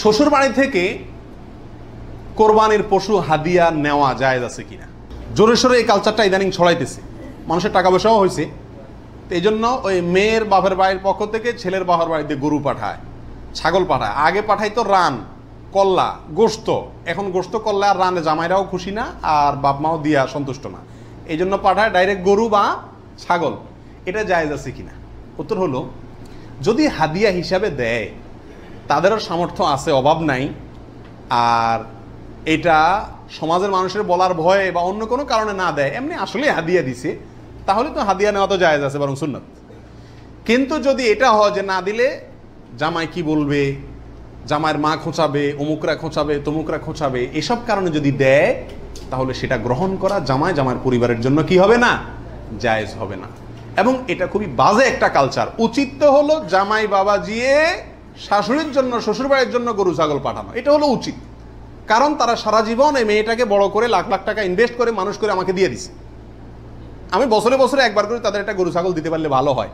শ্বশুর বাড়ি থেকে কোরবানির পশু হাদিয়া নেওয়া জায়েজ আছে কিনা? জোরে সোরে এই কালচারটা ইদানিং ছড়াইতেছে, মানুষের টাকা পয়সাও হয়েছে, তো এই জন্য ওই মেয়ের বাপের বাড়ির পক্ষ থেকে ছেলের বাপের বাড়িতে গরু পাঠায়, ছাগল পাঠায়। আগে পাঠাইতো রান, কল্লা, গোস্ত। এখন গোস্ত, কল্লা আর রানে জামাইরাও খুশি না, আর বাপ মাও দিয়া সন্তুষ্ট না, এই জন্য পাঠায় ডাইরেক্ট গরু বা ছাগল। এটা জায়েজ আছে কিনা? উত্তর হলো, যদি হাদিয়া হিসাবে দেয়, তাদেরও সামর্থ্য আছে, অভাব নাই, আর এটা সমাজের মানুষের বলার ভয়ে বা অন্য কোনো কারণে না দেয়, এমনি আসলে হাদিয়া দিছে, তাহলে তো হাদিয়া নেওয়া তো জায়েজ আছে, বরং সুন্নাত। কিন্তু যদি এটা হয় যে না দিলে জামাই কি বলবে, জামাইয়ের মা খোঁচাবে, অমুকরা খোঁচাবে, তমুকরা খোঁচাবে, এসব কারণে যদি দেয়, তাহলে সেটা গ্রহণ করা জামাইয়ের পরিবারের জন্য কি হবে না? জায়েজ হবে না। এবং এটা খুবই বাজে একটা কালচার। উচিত তো হলো জামাই বাবা জিয়ে শাশুড়ির জন্য, শ্বশুরবাড়ির জন্য গরু ছাগল পাঠানো, এটা হলো উচিত। কারণ তারা সারা জীবন এই মেয়েটাকে বড় করে লাখ লাখ টাকা ইনভেস্ট করে মানুষ করে আমাকে দিয়ে দিছে। আমি বছরে বছরে একবার করে তাদের একটা গরু ছাগল দিতে পারলে ভালো হয়।